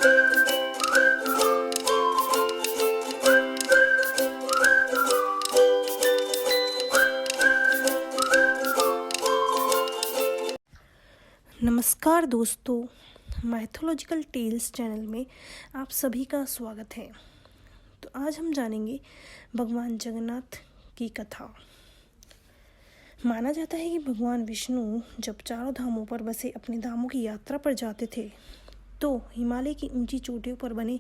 नमस्कार दोस्तों, mythological tales channel में आप सभी का स्वागत है। तो आज हम जानेंगे भगवान जगन्नाथ की कथा। माना जाता है कि भगवान विष्णु जब चारों धामों पर बसे अपने धामों की यात्रा पर जाते थे तो हिमालय की ऊंची चोटियों पर बने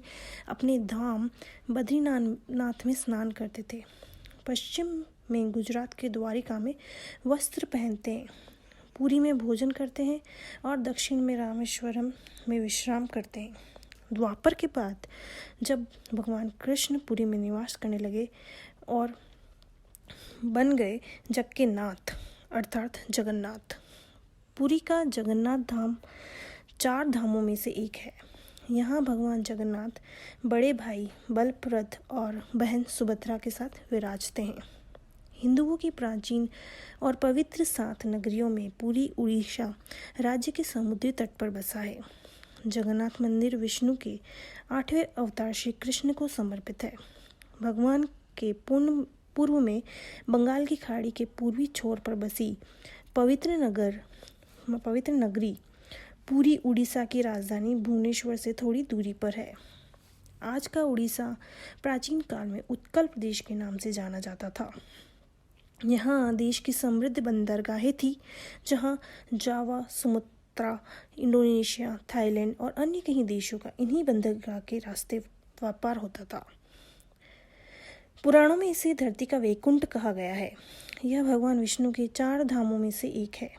अपने धाम बद्रीनाथ में स्नान करते थे। पश्चिम में गुजरात के द्वारिका में वस्त्र पहनते हैं, पुरी में भोजन करते हैं और दक्षिण में रामेश्वरम में विश्राम करते हैं। द्वापर के बाद जब भगवान कृष्ण पुरी में निवास करने लगे और बन गए जग के नाथ अर्थात जगन्नाथ। पुरी का जगन्नाथ धाम 4 धामों में से एक है। यहाँ भगवान जगन्नाथ बड़े भाई बलभद्र और बहन सुभद्रा के साथ विराजते हैं। हिंदुओं की प्राचीन और पवित्र 7 नगरियों में पुरी उड़ीसा राज्य के समुद्री तट पर बसा है। जगन्नाथ मंदिर विष्णु के 8वें अवतार श्री कृष्ण को समर्पित है। भगवान के पूर्व में बंगाल की खाड़ी के पूर्वी छोर पर बसी पवित्र नगरी पुरी उड़ीसा की राजधानी भुवनेश्वर से थोड़ी दूरी पर है। आज का उड़ीसा प्राचीन काल में उत्कल प्रदेश के नाम से जाना जाता था। यहाँ देश की समृद्ध बंदरगाहें थी, जहाँ जावा, सुमात्रा, इंडोनेशिया, थाईलैंड और अन्य कई देशों का इन्हीं बंदरगाह के रास्ते व्यापार होता था। पुराणों में इसे धरती का वैकुंठ कहा गया है। यह भगवान विष्णु के 4 धामों में से एक है।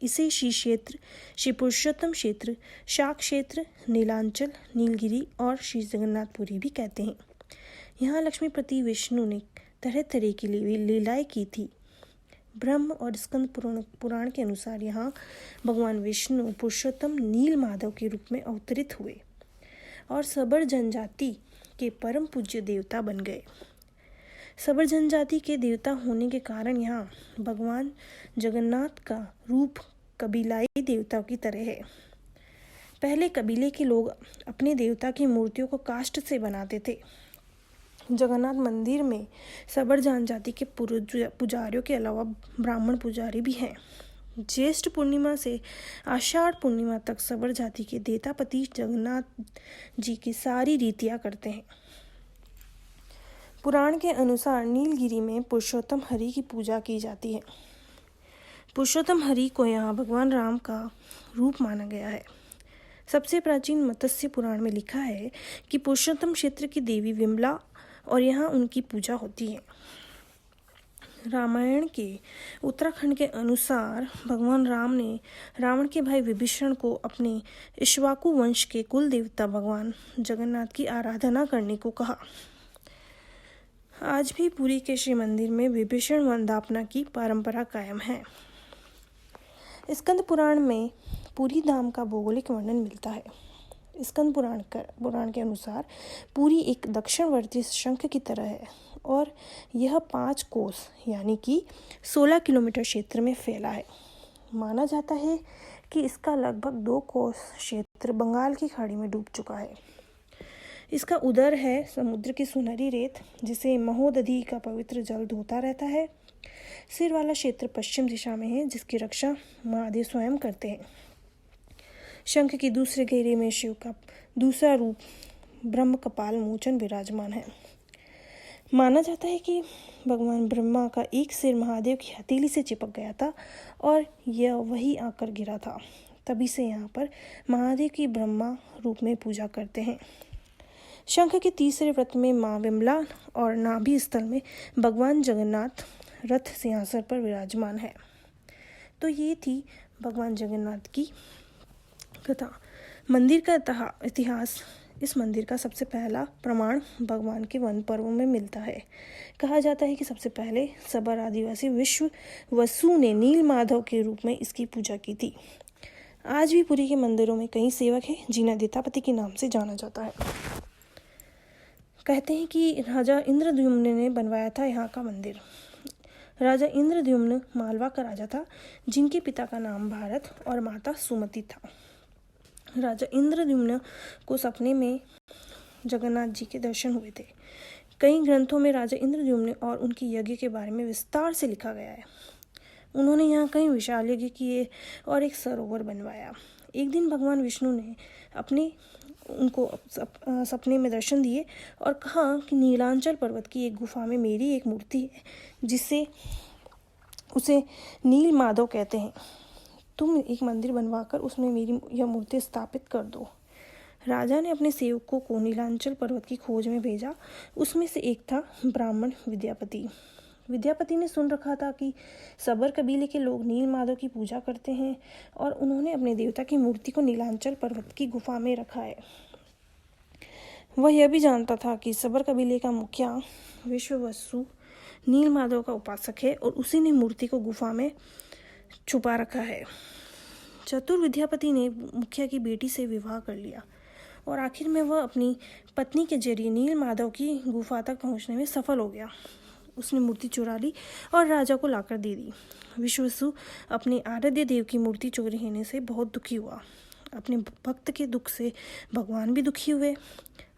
इसे श्री क्षेत्र, श्री पुरुषोत्तम क्षेत्र, शाक क्षेत्र, नीलांचल, नीलगिरी और श्री जगन्नाथपुरी भी कहते हैं। यहाँ लक्ष्मीपति विष्णु ने तरह तरह की लीलाएं की थी। ब्रह्म और स्कंद पुराण के अनुसार यहाँ भगवान विष्णु पुरुषोत्तम नील माधव के रूप में अवतरित हुए और सबर जनजाति के परम पूज्य देवता बन गए। सबर जनजाति के देवता होने के कारण यहाँ भगवान जगन्नाथ का रूप कबीलाई देवताओं की तरह है। पहले कबीले के लोग अपने देवता की मूर्तियों को काष्ठ से बनाते थे। जगन्नाथ मंदिर में सबर जनजाति के पुजारियों के अलावा ब्राह्मण पुजारी भी हैं। ज्येष्ठ पूर्णिमा से आषाढ़ पूर्णिमा तक सबर जाति के देवतापति जगन्नाथ जी की सारी रीतियां करते हैं। पुराण के अनुसार नीलगिरी में पुरुषोत्तम हरि की पूजा की जाती है। पुरुषोत्तम हरि को यहाँ भगवान राम का रूप माना गया है। सबसे प्राचीन मत्स्य पुराण में लिखा है कि पुरुषोत्तम क्षेत्र की देवी विमला और यहाँ उनकी पूजा होती है। रामायण के उत्तराखंड के अनुसार भगवान राम ने रावण के भाई विभीषण को अपने इक्ष्वाकु वंश के कुल देवता भगवान जगन्नाथ की आराधना करने को कहा। आज भी पुरी के श्री मंदिर में विभीषण वंदना की परंपरा कायम है। स्कंद पुराण में पुरी धाम का भौगोलिक वर्णन मिलता है। स्कंद पुराण के अनुसार पुरी एक दक्षिणवर्ती शंख की तरह है और यह 5 कोस यानी कि 16 किलोमीटर क्षेत्र में फैला है। माना जाता है कि इसका लगभग 2 कोस क्षेत्र बंगाल की खाड़ी में डूब चुका है। इसका उदर है समुद्र की सुनहरी रेत, जिसे महोदधि का पवित्र जल धोता रहता है। सिर वाला क्षेत्र पश्चिम दिशा में है, जिसकी रक्षा महादेव स्वयं करते हैं। शंख की दूसरे घेरे में शिव का दूसरा रूप ब्रह्म कपाल मोचन विराजमान है। माना जाता है कि भगवान ब्रह्मा का एक सिर महादेव की हथेली से चिपक गया था और यह वही आकर गिरा था। तभी से यहाँ पर महादेव की ब्रह्मा रूप में पूजा करते हैं। शंख के तीसरे व्रत में माँ विमला और नाभि स्थल में भगवान जगन्नाथ रथ सिंहासन पर विराजमान है। तो ये थी भगवान जगन्नाथ की कथा। मंदिर का इतिहास। इस मंदिर का सबसे पहला प्रमाण भगवान के वन पर्वों में मिलता है। कहा जाता है कि सबसे पहले सबर आदिवासी वसु ने नील माधव के रूप में इसकी पूजा की थी। आज भी पुरी के मंदिरों में कई सेवक हैं जिन्हें देवतापति के नाम से जाना जाता है। कहते हैं कि राजा इंद्रद्युम्न ने बनवाया था यहाँ का मंदिर। राजा इंद्रद्युम्न मालवा का राजा था, जिनके पिता का नाम भारत और माता सुमति था। राजा इंद्रद्युम्न को सपने में जगन्नाथ जी के दर्शन हुए थे। कई ग्रंथों में राजा इंद्रद्युम्न और उनकी यज्ञ के बारे में विस्तार से लिखा गया है। उन्होंने यहाँ कई विशाल यज्ञ किए और एक सरोवर बनवाया। एक दिन भगवान विष्णु ने उनको सपने में दर्शन दिए और कहा कि नीलांचल पर्वत की एक गुफा में मेरी एक मूर्ति है, उसे नील माधव कहते हैं। तुम एक मंदिर बनवाकर उसमें मेरी यह मूर्ति स्थापित कर दो। राजा ने अपने सेवकों को नीलांचल पर्वत की खोज में भेजा। उसमें से एक था ब्राह्मण विद्यापति। विद्यापति ने सुन रखा था कि सबर कबीले के लोग नील माधव की पूजा करते हैं और उन्होंने अपने देवता की मूर्ति को नीलांचल पर्वत की गुफा में रखा है। वह यह भी जानता था कि सबर कबीले का मुखिया विश्ववसु नील माधव का उपासक है और उसी ने मूर्ति को गुफा में छुपा रखा है। चतुर विद्यापति ने मुखिया की बेटी से विवाह कर लिया और आखिर में वह अपनी पत्नी के जरिए नील माधव की गुफा तक पहुंचने में सफल हो गया। उसने मूर्ति चुरा ली और राजा को लाकर दे दी। विश्ववसु अपने आराध्य देव की मूर्ति चोरी होने से बहुत दुखी हुआ। अपने भक्त के दुख से भगवान भी दुखी हुए।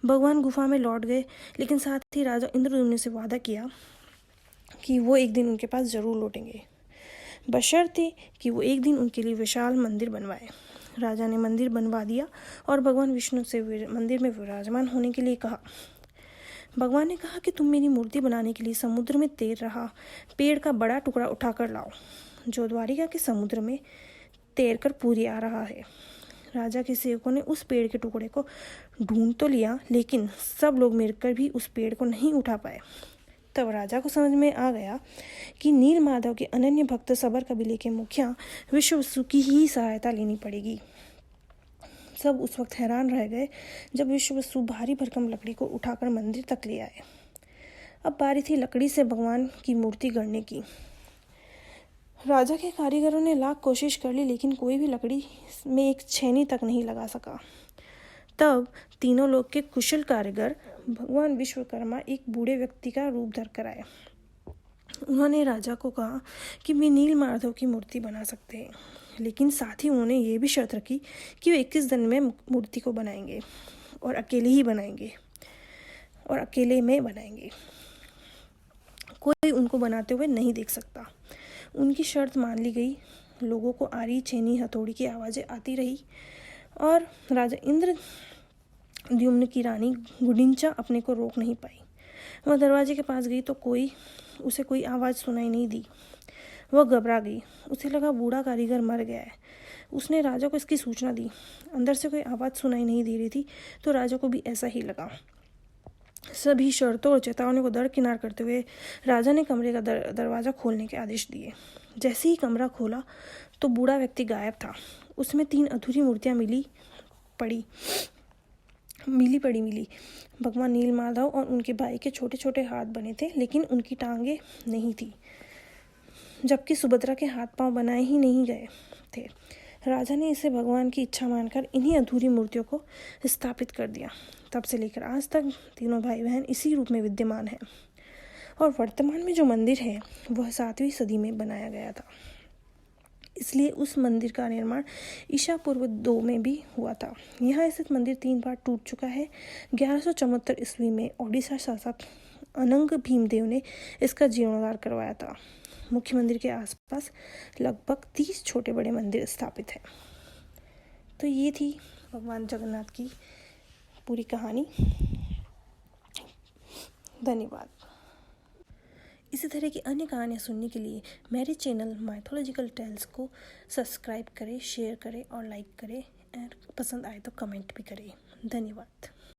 भगवान गुफा में लौट गए, लेकिन साथ ही राजा इंद्रद्युम्न से वादा किया कि वो एक दिन उनके पास जरूर लौटेंगे, बशर्ते कि वो एक दिन उनके लिए विशाल मंदिर बनवाए। राजा ने मंदिर बनवा दिया और भगवान विष्णु से मंदिर में विराजमान होने के लिए कहा। भगवान ने कहा कि तुम मेरी मूर्ति बनाने के लिए समुद्र में तैर रहा पेड़ का बड़ा टुकड़ा उठाकर लाओ, जो द्वारिका के समुद्र में तैरकर पूरी आ रहा है। राजा के सेवकों ने उस पेड़ के टुकड़े को ढूंढ तो लिया, लेकिन सब लोग मिलकर भी उस पेड़ को नहीं उठा पाए। तब राजा को समझ में आ गया कि नील माधव के अनन्य भक्त सबर कबीले के मुखिया विश्ववसु की ही सहायता लेनी पड़ेगी। सब उस वक्त हैरान रह गए जब विश्ववसु भारी भरकम लकड़ी को उठाकर मंदिर तक ले आए। अब बारी थी लकड़ी से भगवान की मूर्ति गढ़ने की। राजा के कारीगरों ने लाख कोशिश कर ली, लेकिन कोई भी लकड़ी में एक छेनी तक नहीं लगा सका। तब तीनों लोग के कुशल कारीगर भगवान विश्वकर्मा एक बूढ़े व्यक्ति का रूप धर कर आए। उन्होंने राजा को कहा कि वे नील माधव की मूर्ति बना सकते हैं, लेकिन साथ ही उन्होंने ये भी शर्त रखी कि वे 21 दिन में मूर्ति को बनाएंगे और अकेले में बनाएंगे। कोई उनको बनाते हुए नहीं देख सकता। उनकी शर्त मान ली गई। लोगों को आरी छेनी हथौड़ी की आवाज़ें आती रही और राजा इंद्रद्युम्न की रानी गुडिंचा अपने को रोक नहीं पाई। वह दरवाजे के पास गई तो उसे कोई आवाज़ सुनाई नहीं दी। वह घबरा गई। उसे लगा बूढ़ा कारीगर मर गया है। उसने राजा को इसकी सूचना दी। अंदर से कोई आवाज़ सुनाई नहीं दे रही थी, तो राजा को भी ऐसा ही लगा। सभी शर्तों और चेतावनी को दरकिनार करते हुए राजा ने कमरे का दरवाज़ा खोलने के आदेश दिए। जैसे ही कमरा खोला तो बूढ़ा व्यक्ति गायब था। उसमें 3 अधूरी मूर्तियाँ मिली पड़ी भगवान नील माधव और उनके भाई के छोटे छोटे हाथ बने थे, लेकिन उनकी टांगें नहीं थी, जबकि सुभद्रा के हाथ पांव बनाए ही नहीं गए थे। राजा ने इसे भगवान की इच्छा मानकर इन्हीं अधूरी मूर्तियों को स्थापित कर दिया। तब से लेकर आज तक तीनों भाई बहन इसी रूप में विद्यमान हैं और वर्तमान में जो मंदिर है वह 7वीं सदी में बनाया गया था। इसलिए उस मंदिर का निर्माण ईसा पूर्व 2 में भी हुआ था। यहाँ स्थित मंदिर 3 बार टूट चुका है। 1174 ईस्वी में ओडिशा शासक अनंग भीमदेव ने इसका जीर्णोद्धार करवाया था। मुख्य मंदिर के आसपास लगभग 30 छोटे बड़े मंदिर स्थापित हैं। तो ये थी भगवान जगन्नाथ की पूरी कहानी। धन्यवाद। इसी तरह की अन्य कहानियाँ सुनने के लिए मेरे चैनल माइथोलॉजिकल टेल्स को सब्सक्राइब करें, शेयर करें और लाइक करें, और पसंद आए तो कमेंट भी करें। धन्यवाद।